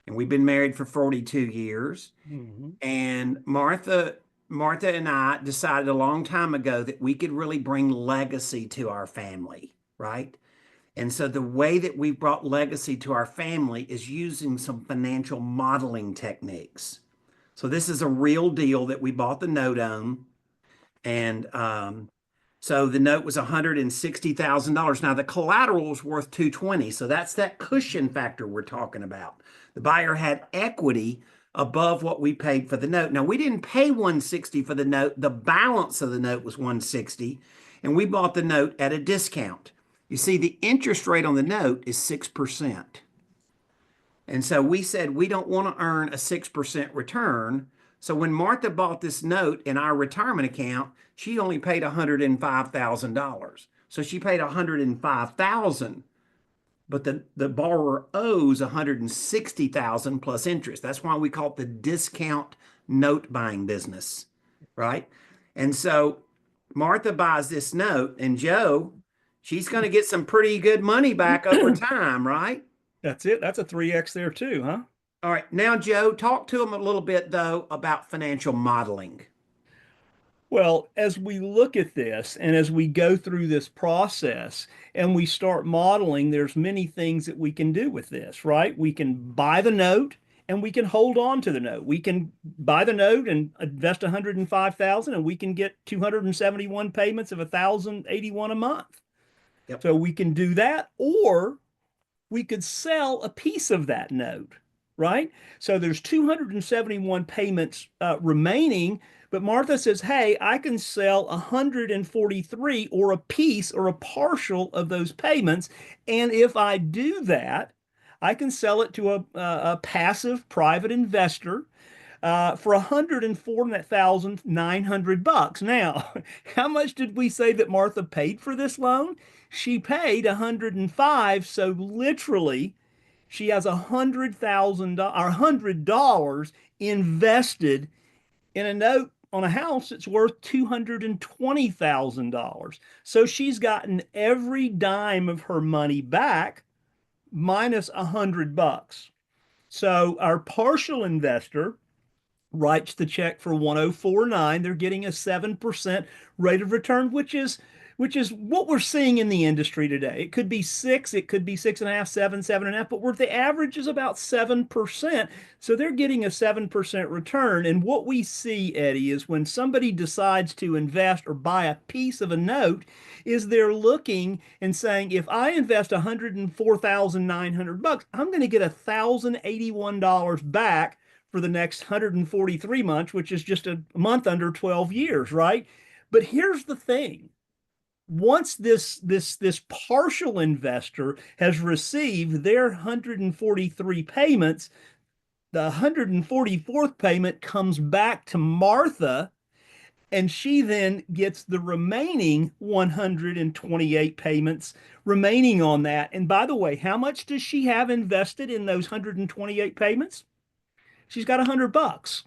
And we've been married for 42 years. Mm-hmm. And Martha and I decided a long time ago that we could really bring legacy to our family, right? And so the way that we brought legacy to our family is using some financial modeling techniques. So this is a real deal that we bought the note on. And so the note was $160,000. Now the collateral was worth $220,000. So that's that cushion factor we're talking about. The buyer had equity above what we paid for the note. Now we didn't pay $160,000 for the note. The balance of the note was $160,000, and we bought the note at a discount. You see, the interest rate on the note is 6%. And so we said we don't want to earn a 6% return. So when Martha bought this note in our retirement account, she only paid $105,000. So she paid $105,000, but the borrower owes $160,000 plus interest. That's why we call it the discount note buying business, right? And so Martha buys this note, and Joe, she's going to get some pretty good money back over time, right? That's it. That's a 3x there too, huh? All right. Now, Joe, talk to them a little bit, though, about financial modeling. Well, as we look at this and as we go through this process and we start modeling, there's many things that we can do with this, right? We can buy the note and we can hold on to the note. We can buy the note and invest 105,000 and we can get 271 payments of 1,081 a month. Yep. So we can do that, or we could sell a piece of that note, right? So there's 271 payments remaining. But Martha says, hey, I can sell 143 or a piece or a partial of those payments. And if I do that, I can sell it to a passive private investor for $104,900. Now, how much did we say that Martha paid for this loan? She paid 105. So literally, she has $100,000 invested in a note on a house that's worth $220,000. So she's gotten every dime of her money back minus $100. So our partial investor writes the check for 1049. They're getting a 7% rate of return, which is what we're seeing in the industry today. It could be six, it could be 6.5, 7, 7.5, but where the average is about 7%. So they're getting a 7% return. And what we see, Eddie, is when somebody decides to invest or buy a piece of a note, is they're looking and saying, if I invest $104,900, I'm going to get $1,081 back for the next 143 months, which is just a month under 12 years, right? But here's the thing. Once this partial investor has received their 143 payments, the 144th payment comes back to Martha, and she then gets the remaining 128 payments remaining on that. And by the way, how much does she have invested in those 128 payments? She's got $100.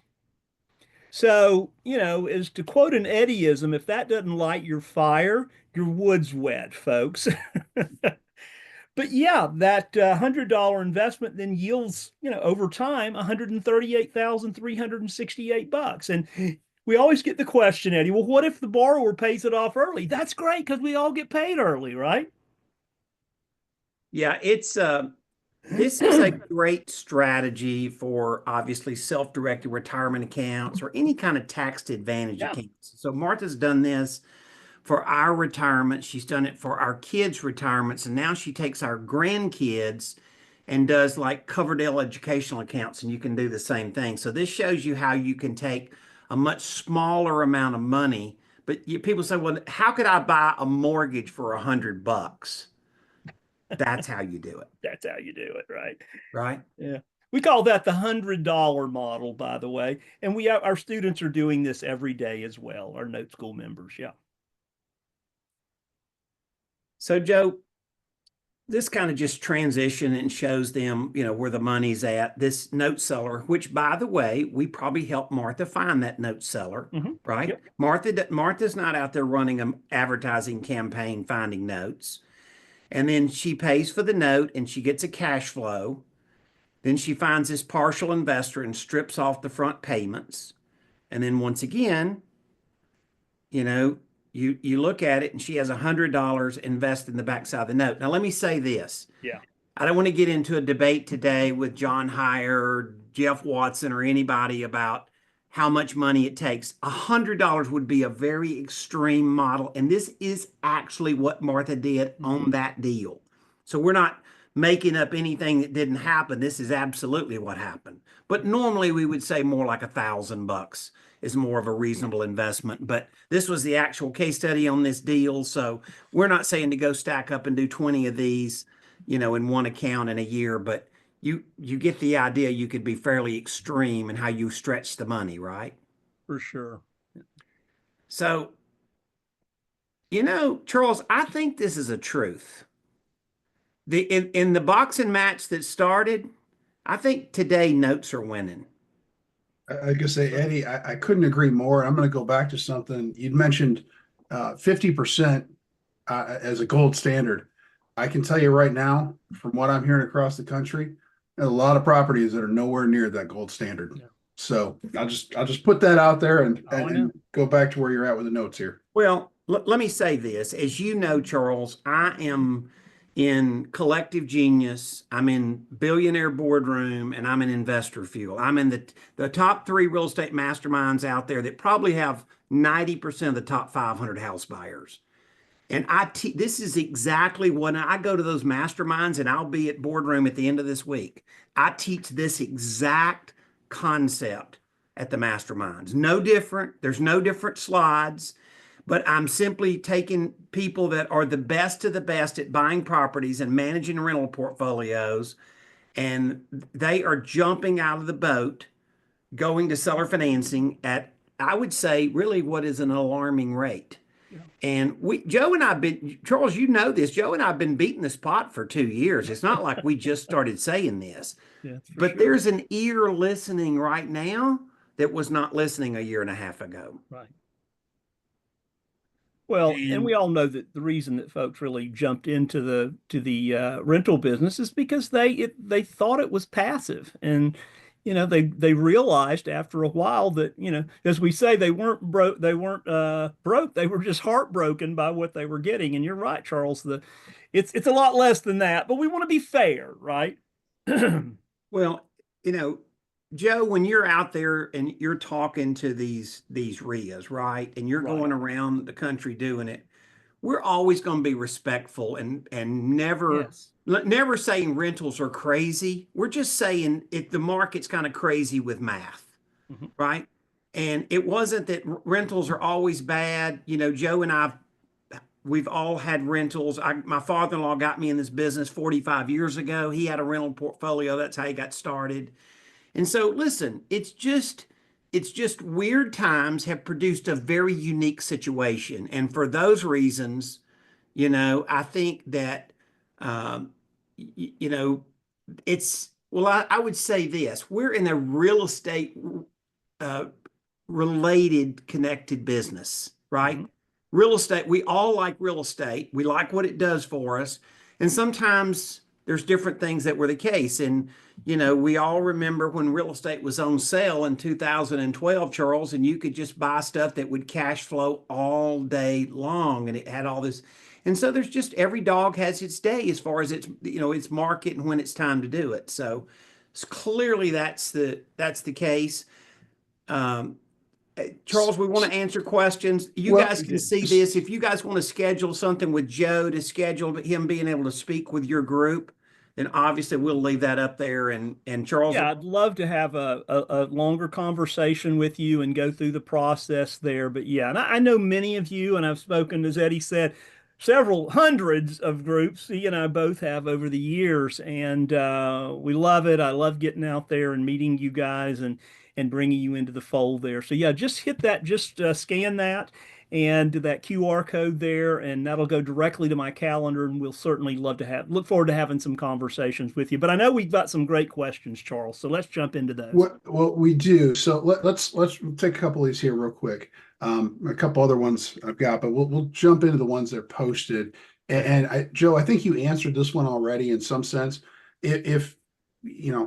So, as to quote an Eddieism, if that doesn't light your fire, your wood's wet, folks. But yeah, that $100 investment then yields, over time, $138,368. And we always get the question, Eddie, well, what if the borrower pays it off early? That's great because we all get paid early, right? Yeah, this is a great strategy for obviously self-directed retirement accounts or any kind of tax advantage Yeah. accounts. So Martha's done this for our retirement. She's done it for our kids' retirements. And now she takes our grandkids and does like Coverdale educational accounts, and you can do the same thing. So this shows you how you can take a much smaller amount of money. But people say, well, how could I buy a mortgage for $100? That's how you do it. That's how you do it, right? Right? Yeah. We call that the $100 model, by the way. And our students are doing this every day as well, our Note School members. Yeah. So, Joe, this kind of just transition and shows them, where the money's at. This note seller, which, by the way, we probably helped Martha find that note seller, right? Yep. Martha's not out there running an advertising campaign finding notes. And then she pays for the note and she gets a cash flow. Then she finds this partial investor and strips off the front payments. And then once again, you look at it and she has $100 invested in the backside of the note. Now, let me say this. Yeah. I don't want to get into a debate today with John Heyer, Jeff Watson, or anybody about how much money it takes. $100 would be a very extreme model. And this is actually what Martha did on that deal. So we're not making up anything that didn't happen. This is absolutely what happened. But normally we would say more like $1,000 is more of a reasonable investment. But this was the actual case study on this deal. So we're not saying to go stack up and do 20 of these, in one account in a year, but you get the idea. You could be fairly extreme in how you stretch the money, right? For sure. So, Charles, I think this is a truth. In the boxing match that started, I think today notes are winning. I could say, Eddie, I couldn't agree more. I'm going to go back to something you'd mentioned, 50% as a gold standard. I can tell you right now, from what I'm hearing across the country, there's a lot of properties that are nowhere near that gold standard. Yeah. So I'll just put that out there and go back to where you're at with the notes here. Well, let me say this. As you know, Charles, I am in Collective Genius, I'm in Billionaire Boardroom, and I'm in Investor Fuel. I'm in the top 3 real estate masterminds out there that probably have 90% of the top 500 house buyers. And this is exactly when I go to those masterminds, and I'll be at boardroom at the end of this week. I teach this exact concept at the masterminds. No different. There's no different slides, but I'm simply taking people that are the best of the best at buying properties and managing rental portfolios, and they are jumping out of the boat, going to seller financing at, I would say, really what is an alarming rate. Yeah. And Joe and I've been, Charles, you know this, Joe and I've been beating this pot for 2 years. It's not like we just started saying this, Yeah, that's for but sure. there's an ear listening right now that was not listening a year and a half ago. Right. Well, and we And all know that the reason that folks really jumped into the rental business is because they thought it was passive, and they realized after a while that as we say, they weren't broke, they were just heartbroken by what they were getting. And you're right, Charles. It's a lot less than that, but we want to be fair, right? well, you know, Joe, when you're out there and you're talking to these REIAs, right? And you're Right. going around the country doing it, we're always going to be respectful and never saying rentals are crazy. We're just saying the market's kind of crazy with math, Mhm. right? And it wasn't that rentals are always bad. Joe and we've all had rentals. My father-in-law got me in this business 45 years ago. He had a rental portfolio. That's how he got started. And so, listen, it's just weird times have produced a very unique situation. And for those reasons, I think that, um, you know, I would say this, we're in a real estate uh, related, connected business, right? Mhm. Real estate, we all like real estate. We like what it does for us. And sometimes there's different things that were the case. And, we all remember when real estate was on sale in 2012, Charles, and you could just buy stuff that would cash flow all day long. And it had all this. And so there's just every dog has its day as far as its market and when it's time to do it. So clearly that's the case. Um, Charles, we want to answer questions. You Well, guys can see this. If you guys want to schedule something with Joe to schedule him being able to speak with your group, then obviously we'll leave that up there. And Charles, Yeah, I'd love to have a longer conversation with you and go through the process there. But yeah, and I know many of you, and I've spoken, as Eddie said, several hundreds of groups he and I both have over the years, and we love it. I love getting out there and meeting you guys and bringing you into the fold there. So yeah, just hit that, just scan that and that QR code there, and that'll go directly to my calendar. And we'll certainly look forward to having some conversations with you. But I know we've got some great questions, Charles. So let's jump into those. what we do. So let's take a couple of these here real quick. A couple other ones I've got, but we'll jump into the ones that are posted. Joe, I think you answered this one already in some sense. If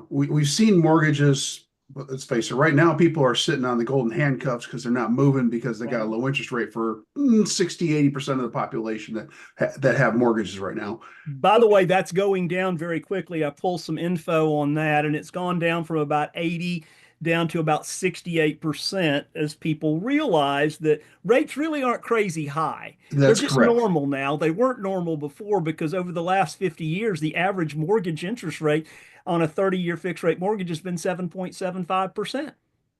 we've seen mortgages, but let's face it, right now people are sitting on the golden handcuffs because they're not moving because they got a low interest rate for 60-80% of the population that have mortgages right now. By the way, that's going down very quickly. I pulled some info on that, and it's gone down from about 80 down to about 68% as people realize that rates really aren't crazy high. They're That's just correct. normal now. They weren't normal before because over the last 50 years, the average mortgage interest rate on a 30-year fixed rate mortgage has been 7.75%.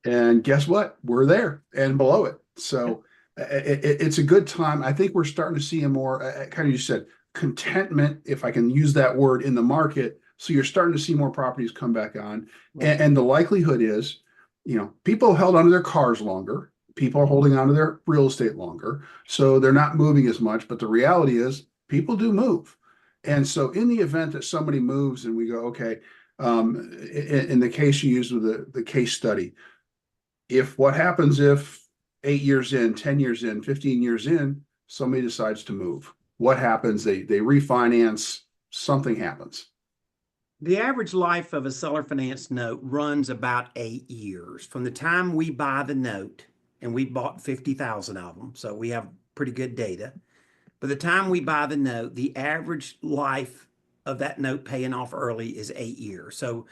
And guess what? We're there and below it. So it's a good time. I think we're starting to see a more, kind of you said, contentment, if I can use that word, in the market. So you're starting to see more properties come back on. Right. And the likelihood is, people held onto their cars longer. People are holding onto their real estate longer. So they're not moving as much. But the reality is people do move. And so in the event that somebody moves and we go, okay, in the case you used with the case study, what happens if 8 years in, 10 years in, 15 years in, somebody decides to move? What happens? They refinance, something happens. the average life of a seller finance note runs about 8 years from the time we buy the note, and we bought 50,000 of them, so we have pretty good data. By the time we buy the note, the average life of that note paying off early is 8 years. So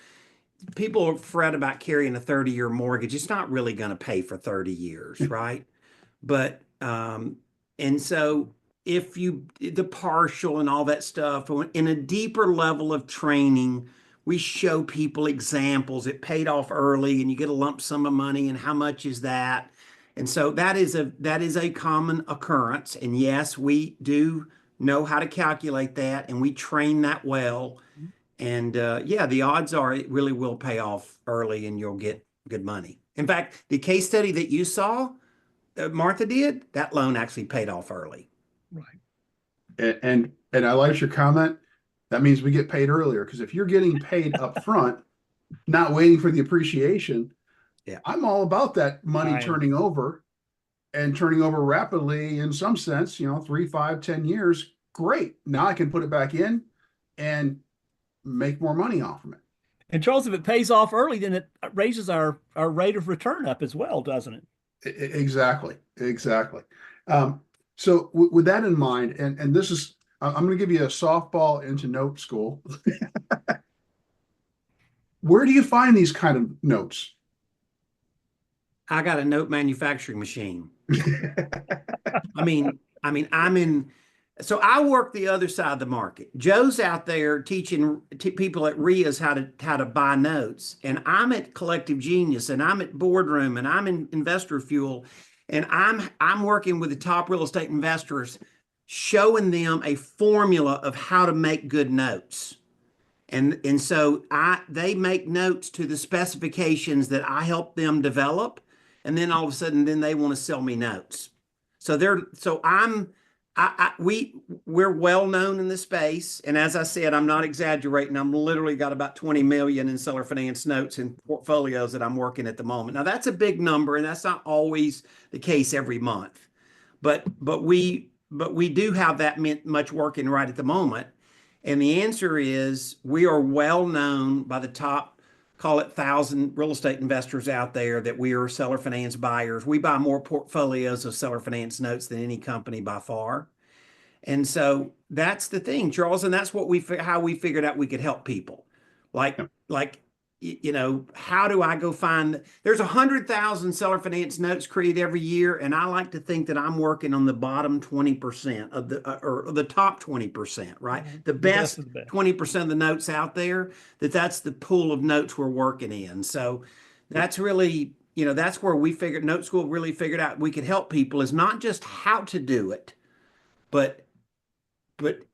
people fret about carrying a 30-year mortgage. It's not really going to pay for 30 years, right? But and so the partial and all that stuff, in a deeper level of training, we show people examples. It paid off early and you get a lump sum of money, and how much is that? And so that is a common occurrence. And yes, we do know how to calculate that, and we train that well. And yeah, the odds are it really will pay off early and you'll get good money. In fact, the case study that you saw, Martha did, that loan actually paid off early. Right. And I like your comment. That means we get paid earlier, because if you're getting paid up front, not waiting for the appreciation, Yeah. I'm all about that money I am. turning over, and turning over rapidly in some sense, 3, 5, 10 years. Great. Now I can put it back in and make more money off of it. And Charles, if it pays off early, then it raises our rate of return up as well, doesn't it? Exactly. Exactly. So with that in mind, and this is, I'm going to give you a softball into Note School. Where do you find these kind of notes? I got a note manufacturing machine. I mean, so I work the other side of the market. Joe's out there teaching people at REIAs how to buy notes, and I'm at Collective Genius, and I'm at Boardroom, and I'm in Investor Fuel, and I'm working with the top real estate investors, showing them a formula of how to make good notes. And so they make notes to the specifications that I help them develop, and then all of a sudden, then they want to sell me notes. We're well known in the space, and as I said, I'm not exaggerating. I'm literally got about 20 million in seller finance notes and portfolios that I'm working at the moment. Now that's a big number, and that's not always the case every month, but we do have that much working right at the moment. And the answer is we are well known by the top, call it 1,000 real estate investors out there, that we are seller finance buyers. We buy more portfolios of seller finance notes than any company by far. And so that's the thing, Charles, and that's how we figured out we could help people. Like how do I go find? There's 100,000 seller finance notes created every year, and I like to think that I'm working on the bottom 20% of or the top 20%, right? The best 20% of the notes out there. That's the pool of notes we're working in. So that's really, that's where Note School really figured out we could help people, is not just how to do it, but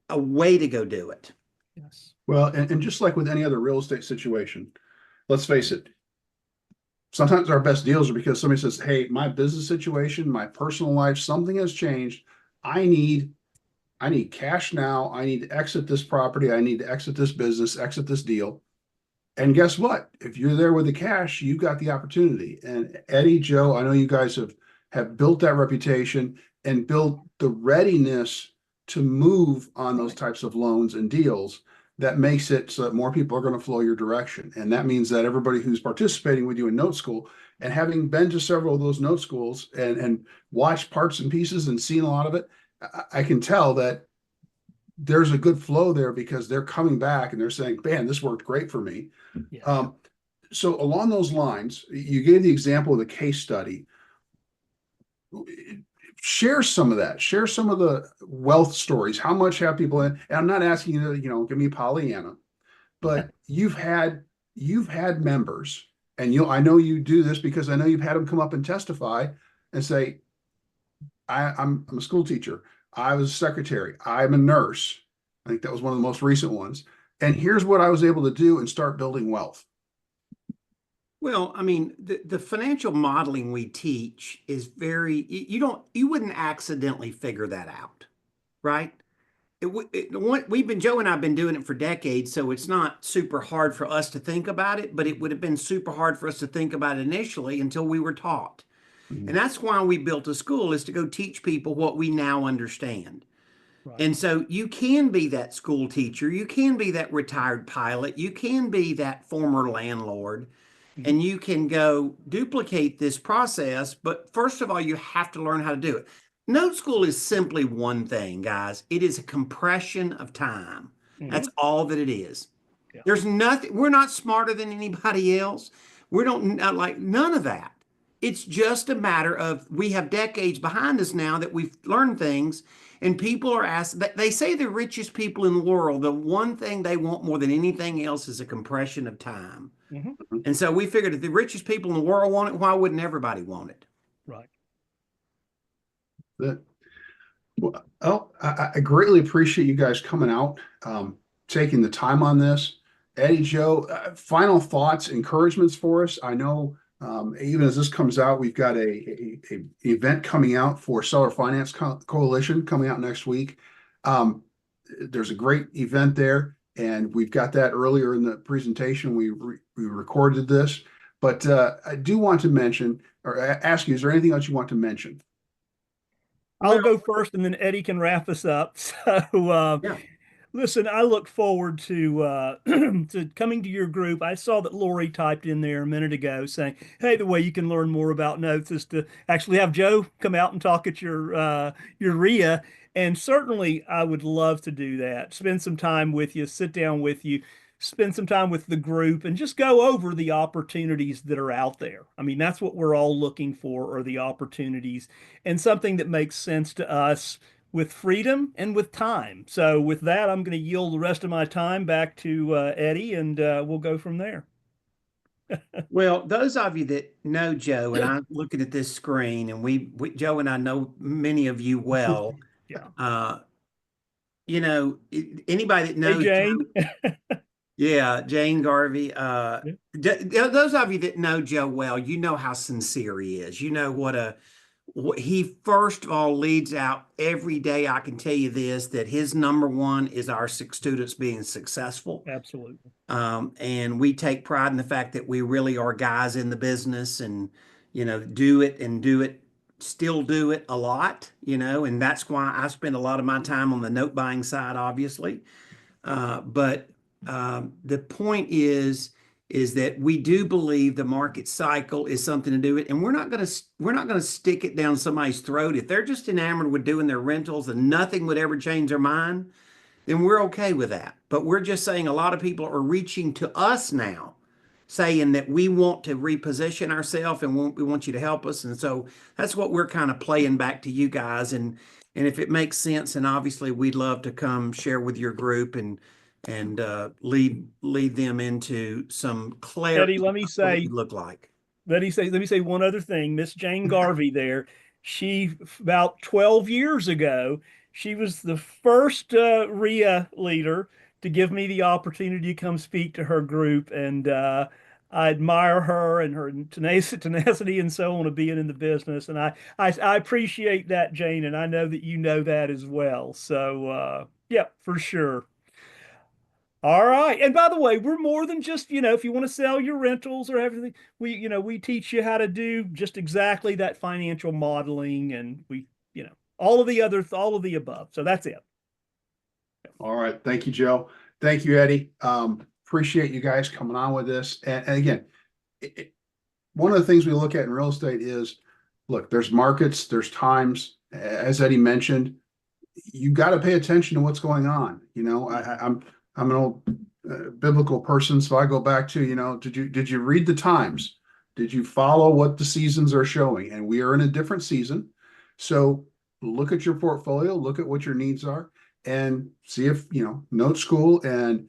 a way to go do it. Yes. Well, and just like with any other real estate situation, let's face it, sometimes our best deals are because somebody says, hey, my business situation, my personal life, something has changed. I need cash now. I need to exit this property. I need to exit this business, exit this deal. And guess what? If you're there with the cash, you've got the opportunity. And Eddie, Joe, I know you guys have built that reputation and built the readiness to move on those types of loans and deals. That makes it so that more people are going to flow your direction. And that means that everybody who's participating with you in Note School, and having been to several of those Note Schools and watched parts and pieces and seen a lot of it, I can tell that there's a good flow there, because they're coming back and they're saying, man, this worked great for me. Yeah. So along those lines, you gave the example of the case study. Share some of that. Share some of the wealth stories. How much have people in? And I'm not asking you to, give me Pollyanna, but you've had members, and I know you do this because I know you've had them come up and testify and say, I'm a school teacher. I was a secretary. I'm a nurse. I think that was one of the most recent ones. And here's what I was able to do and start building wealth. Well, the financial modeling we teach is you wouldn't accidentally figure that out, right? Joe and I've been doing it for decades, so it's not super hard for us to think about it, but it would have been super hard for us to think about it initially until we were taught. Mm-hmm. And that's why we built a school, is to go teach people what we now understand. Right. And so you can be that school teacher, you can be that retired pilot, you can be that former landlord, and you can go duplicate this process. But first of all, you have to learn how to do it. Note School is simply one thing, guys. It is a compression of time. That's all that it is. Yeah. There's nothing. We're not smarter than anybody else. We don't like none of that. it's just a matter of we have decades behind us now that we've learned things, and people are asked. They say the richest people in the world, the one thing they want more than anything else is a compression of time. Mhm. And so we figured if the richest people in the world want it, why wouldn't everybody want it? Right. That, well, I greatly appreciate you guys coming out, taking the time on this. Eddie, Joe, final thoughts, encouragements for us. I know even as this comes out, we've got a event coming out for Seller Finance Coalition coming out next week. There's a great event there, and we've got that earlier in the presentation. We recorded this, but I do want to mention or ask you, is there anything else you want to mention? I'll go first, and then Eddie can wrap us up. So, Yeah. listen, I look forward to to coming to your group. I saw that Lori typed in there a minute ago saying, "Hey, the way you can learn more about notes is to actually have Joe come out and talk at your REIA." And certainly, I would love to do that. Spend some time with you, sit down with you, spend some time with the group, and just go over the opportunities that are out there. I mean, that's what we're all looking for, are the opportunities and something that makes sense to us with freedom and with time. So with that, I'm going to yield the rest of my time back to Eddie, and we'll go from there. Well, those of you that know Joe, and I'm looking at this screen, and Joe and I know many of you well. Yeah. Anybody that Hey, knows Jane. Joe, yeah, Jane Garvey. Those of you that know Joe well, you know how sincere he is. You know what he first of all leads out every day. I can tell you this, that his number one is our students being successful. Absolutely. And we take pride in the fact that we really are guys in the business and, do it, still do it a lot, and that's why I spend a lot of my time on the note buying side, obviously. But the point is that we do believe the market cycle is something to do with, and we're not going to stick it down somebody's throat. If they're just enamored with doing their rentals and nothing would ever change their mind, then we're okay with that. But we're just saying a lot of people are reaching to us now, saying that we want to reposition ourselves and we want you to help us. And so that's what we're kind of playing back to you guys. And if it makes sense, and obviously we'd love to come share with your group and lead them into some clarity Eddie, let me of what it say, would look like. let me say one other thing. Miss Jane Garvey there, she about 12 years ago, she was the first REIA leader to give me the opportunity to come speak to her group, and I admire her and her tenacity and so on of being in the business, and I appreciate that, Jane, and I know that you know that as well. So yeah, for sure. All right. And by the way, we're more than just, if you want to sell your rentals or everything, we teach you how to do just exactly that financial modeling, and all of the above. So that's it. All right. Thank you, Joe. Thank you, Eddie. Appreciate you guys coming on with this. And again, one of the things we look at in real estate is, look, there's markets, there's times, as Eddie mentioned, you got to pay attention to what's going on. I'm an old biblical person, so I go back to, did you read the times? Did you follow what the seasons are showing? And we are in a different season. So look at your portfolio, look at what your needs are, and see if, NoteSchool and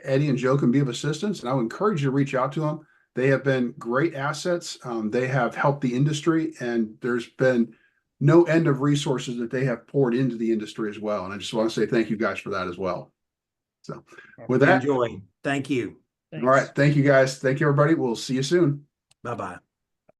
Eddie and Joe can be of assistance. And I would encourage you to reach out to them. They have been great assets. They have helped the industry, and there's been no end of resources that they have poured into the industry as well. And I just want to say thank you guys for that as well. So with that, Enjoy. Thank you. Thanks. all right. Thank you guys. Thank you, everybody. We'll see you soon. Bye-bye.